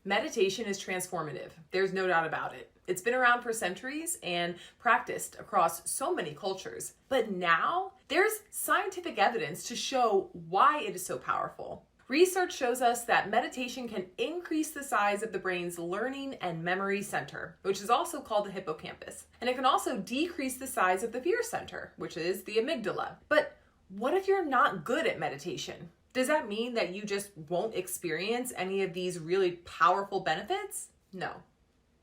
Meditation is transformative. There's no doubt about it. It's been around for centuries and practiced across so many cultures. But now there's scientific evidence to show why it is so powerful. Research shows us that meditation can increase the size of the brain's learning and memory center, which is also called the hippocampus. And it can also decrease the size of the fear center, which is the amygdala. But what if you're not good at meditation? Does that mean that you just won't experience any of these really powerful benefits? No,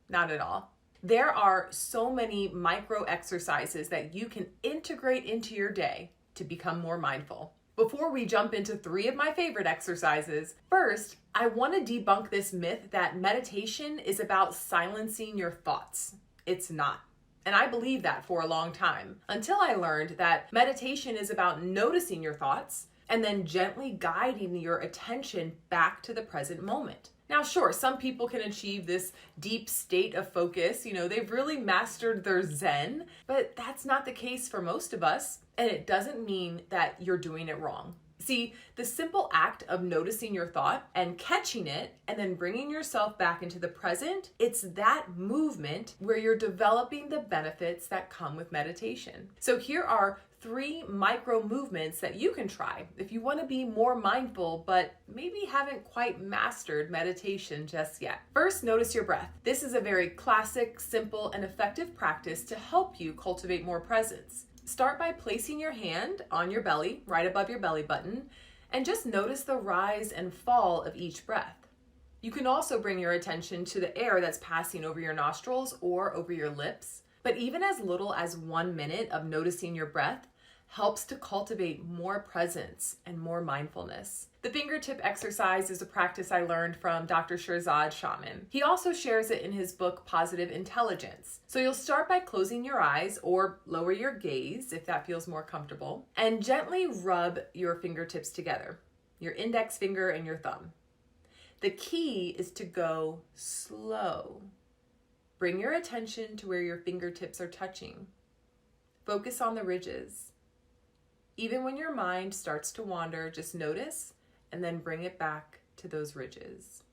not at all. There are so many micro exercises that you can integrate into your day to become more mindful. Before we jump into 3 of my favorite exercises, first, I want to debunk this myth that meditation is about silencing your thoughts. It's not. And I believed that for a long time, until I learned that meditation is about noticing your thoughts and then gently guiding your attention back to the present moment. Now, sure, some people can achieve this deep state of focus. They've really mastered their Zen, but that's not the case for most of us. And it doesn't mean that you're doing it wrong. See, the simple act of noticing your thought and catching it and then bringing yourself back into the present, it's that movement where you're developing the benefits that come with meditation. So here are 3 micro movements that you can try if you want to be more mindful, but maybe haven't quite mastered meditation just yet. First, notice your breath. This is a very classic, simple, and effective practice to help you cultivate more presence. Start by placing your hand on your belly, right above your belly button, and just notice the rise and fall of each breath. You can also bring your attention to the air that's passing over your nostrils or over your lips, but even as little as 1 minute of noticing your breath helps to cultivate more presence and more mindfulness. The fingertip exercise is a practice I learned from Dr. Shirzad Shaman. He also shares it in his book, Positive Intelligence. So you'll start by closing your eyes or lower your gaze if that feels more comfortable, and gently rub your fingertips together, your index finger and your thumb. The key is to go slow. Bring your attention to where your fingertips are touching. Focus on the ridges. Even when your mind starts to wander, just notice and then bring it back to those ridges.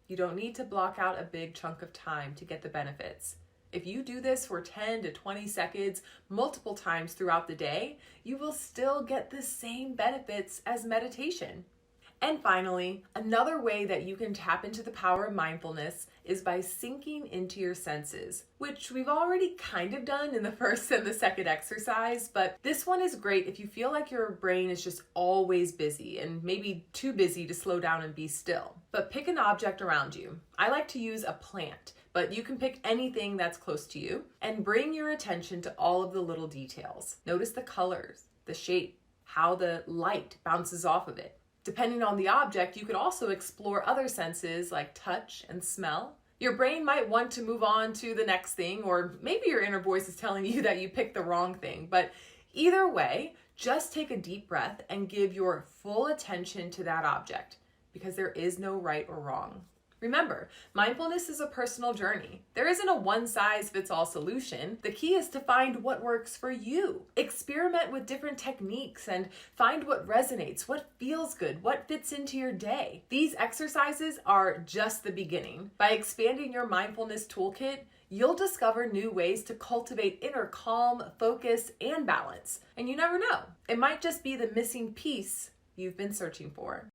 You don't need to block out a big chunk of time to get the benefits. If you do this for 10 to 20 seconds multiple times throughout the day, you will still get the same benefits as meditation. And finally, another way that you can tap into the power of mindfulness is by sinking into your senses, which we've already kind of done in the first and the second exercise, but this one is great if you feel like your brain is just always busy and maybe too busy to slow down and be still. But pick an object around you. I like to use a plant, but you can pick anything that's close to you and bring your attention to all of the little details. Notice the colors, the shape, how the light bounces off of it. Depending on the object, you could also explore other senses like touch and smell. Your brain might want to move on to the next thing, or maybe your inner voice is telling you that you picked the wrong thing. But either way, just take a deep breath and give your full attention to that object, because there is no right or wrong. Remember, mindfulness is a personal journey. There isn't a one-size-fits-all solution. The key is to find what works for you. Experiment with different techniques and find what resonates, what feels good, what fits into your day. These exercises are just the beginning. By expanding your mindfulness toolkit, you'll discover new ways to cultivate inner calm, focus, and balance. And you never know, it might just be the missing piece you've been searching for.